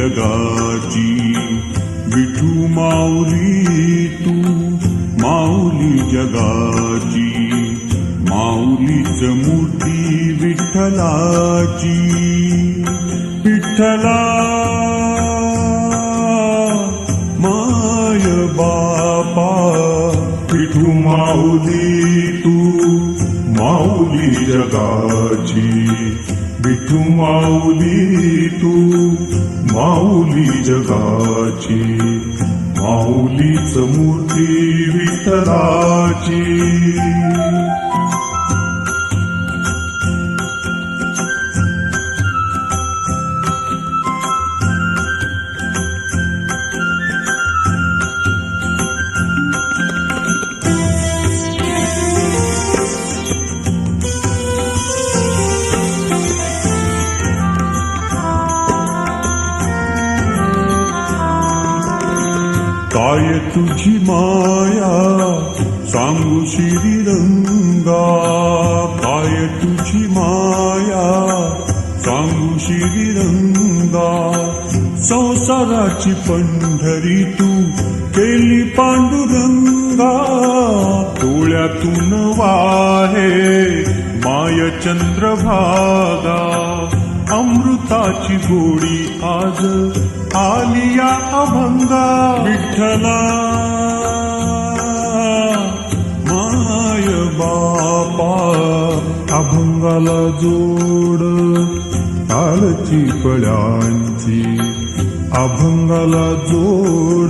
जगाची. विठू माऊली तू माऊली जगाची. माऊलीच मूर्ती विठ्ठलाची. विठ्ठला माय बापा. विठू माऊली तू माऊली जगाची. विठू माऊली तू माऊली जगाची. माऊलीच मूर्ती विठ्ठलाची. काय तुझी माया सांगू श्रीरंगा. काय तुझी माया सांगू श्रीरंगा. संसाराची पंढरी तू केली पांडुरंगा. डोळ्यातून वाहे माय चंद्रभागा. अमृताची गोडी आज आलिया अभंगा. विठ्ठला माय बापा. अभंगाला जोड तालची पळ्यांची. अभंगाला जोड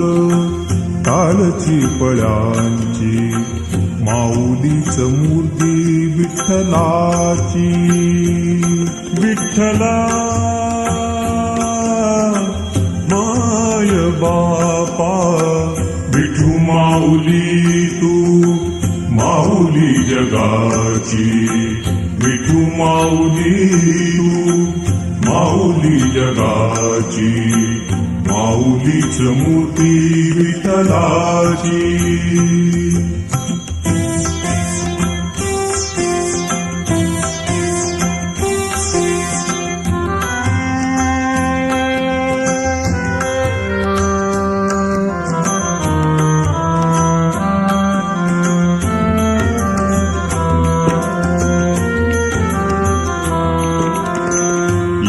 तालची पळ्यांची. माऊलीच मूर्ती विठ्ठलाची. विठ्ठला माय बापा. विठू माऊली तू माऊली जगाची. विठू माऊली तू माऊली जगाची. माऊलीच मूर्ती विठ्ठलाची.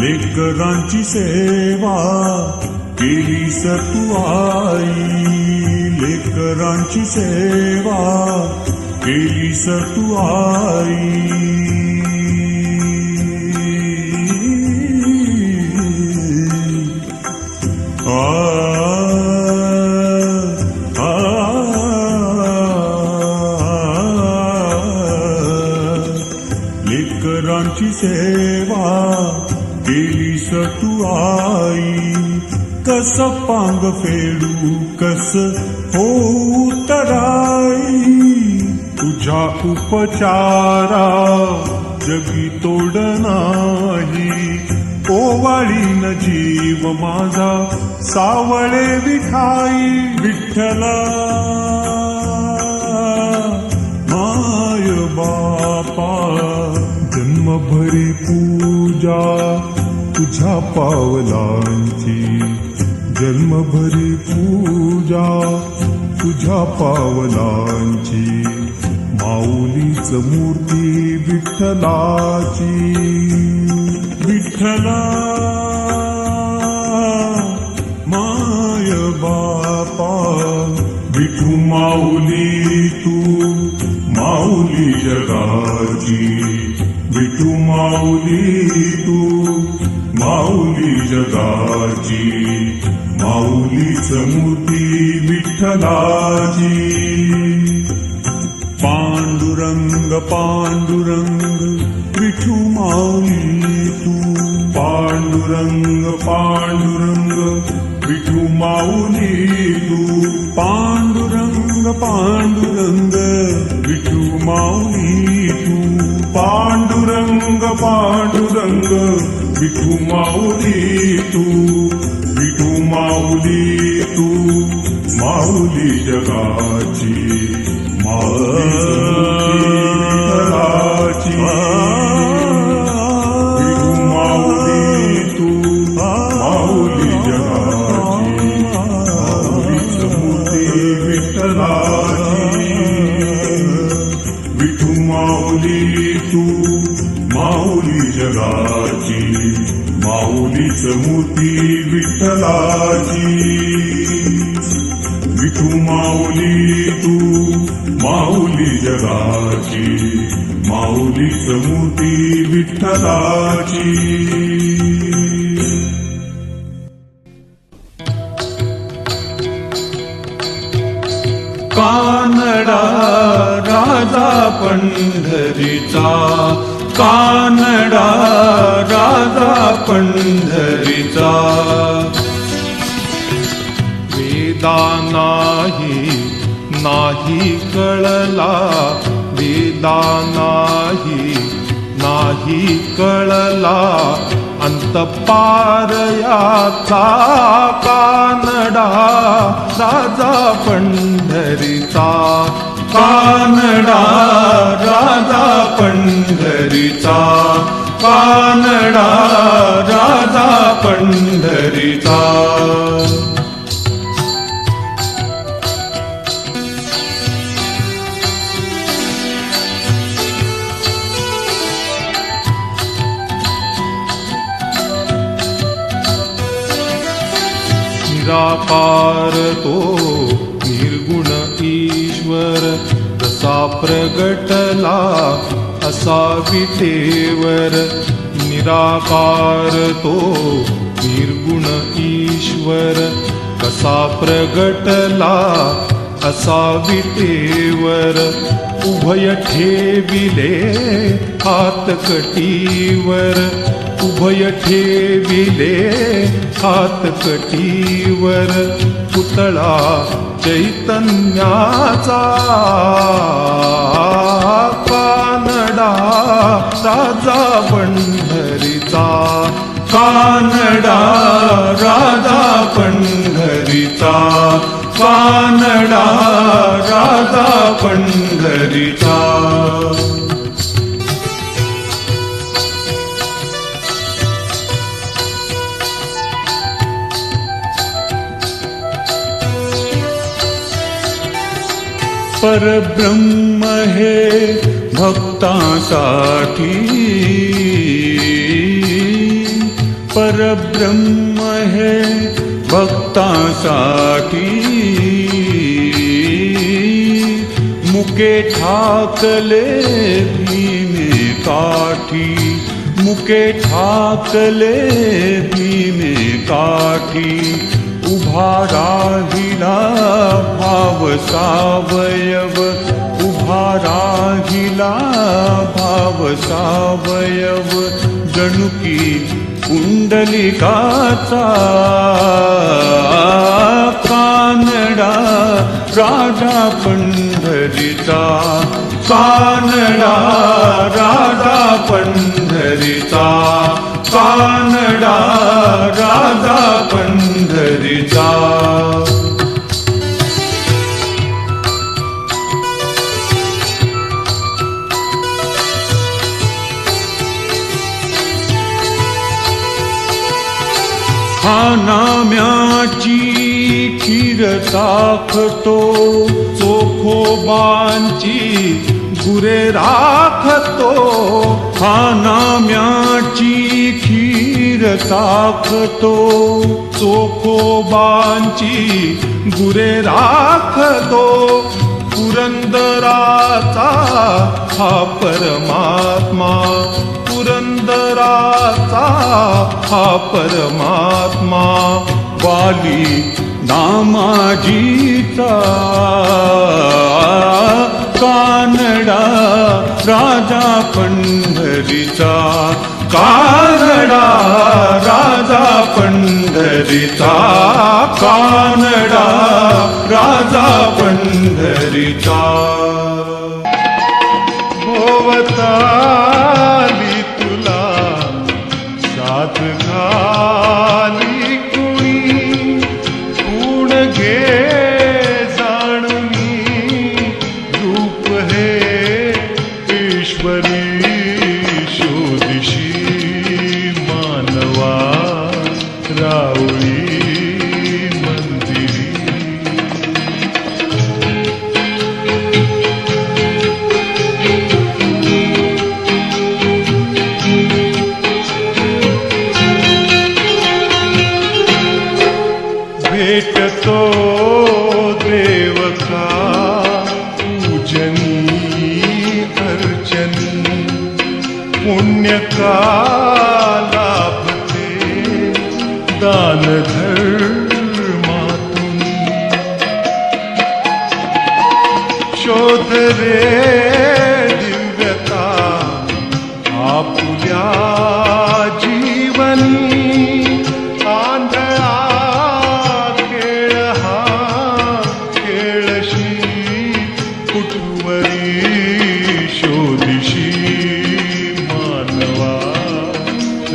लेकरांची सेवा केलीस तू आई. लेकरांची सेवा केलीस तू आई. लेकरांची सेवा केलीस तू आई. कस पांग फेडू कस होऊ तराई. तुझ्या उपचारा जगी तोड नाही. ओवाळीन जीव माझा सावळे विठाई. विठ्ठला माय बापा. जन्मभरी पूजा तुझ्या पावलांची. जन्मभरी पूजा तुझ्या पावलांची. माऊलीच मूर्ती विठ्ठलाची. विठ्ठला माय बापा. विठू माऊली तू माऊली जगाची. विठू माऊली तू माऊली जगाची. माऊलीच मूर्ती विठ्ठलाची. पांडुरंग पांडुरंग विठू माऊली तू. पांडुरंग पांडुरंग विठू माऊली तू. पांडुरंग पांडुरंग विठू माऊली तू. पांडुरंग पांडुरंग विठू माऊली तू. विठू माऊली तू माऊली जगाची. माऊली विठ्ठलाची. विठू माऊली तू माऊली जगाची. माऊली जगाची, माऊलीच मूर्ती विठ्ठलाची. विठू माऊली तू माऊली जगाची, माऊलीच मूर्ती विठ्ठलाची. कानडा राजा पंढरीचा, कानडा राजा पंढरीचा. वेदा नाही कळला, वेदा नाही कळला अंतपार याचा. कानडा राजा पंढरीचा, कानडा राजा पंढरीचा, कानडा राजा पंढरीचा. निराकार तो निर्गुण ईश्वर, कसा प्रगटला असा विटेवर. निराकार तो निर्गुण ईश्वर, कसा प्रगटला असा विटेवर. उभय ठेविले हात कटीवर, उभय ठेविले हात कटीवर. पुतळा चैतन्याचा, कानडा राजा पंढरीचा, कानडा राजा पंढरीचा, कानडा राजा पंढरीचा. परब्रह्म हे भक्तांसाठी, परब्रह्म हे भक्तांसाठी. मुके ठाकले भीमे काठी, मुके ठाकले भीमे काठी. उभा राहिला भाव सावयव, उभा राहिला भाव सावयव. जणुकी पुंडलिकाचा, कानडा राजा पंढरीचा, कानडा राजा पंढरीचा, कानडा राजा पंढरीचा. हा नाम्याची खीर साखतो, चोखोबांची गुरे राखतो. हा नाम्याची खीर साखतो, चोखोबांची गुरे राखतो. पुरंदराचा हा परमात्मा, पुरंदराचा हा परमात्मा. वाली नामाजीचा, कानडा राजा पंढरीचा, कानडा राजा पंढरीचा, कानडा राजा पंढरीचा. भोवताली तुला साथ घाली कुणी, गुण घे जाणवी रूप हे ईश्वरी. शोधिशी मानवा रावळी मंदिरी. तो देव का पूजनी अर्चनी पुण्य का लाभते दान धर्मातून शोध रे दिव्यता आपुल्या जीवनी आंधळा खेळ हा खेळशी कुठवरी शोधिशी मानवा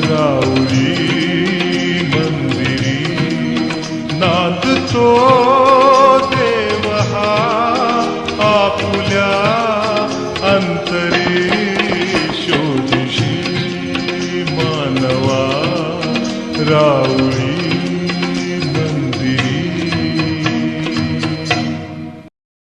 राऊळी मंदिरी नांदतो देव हा आपुल्या अंतरी शोधिशी मानवा राऊळी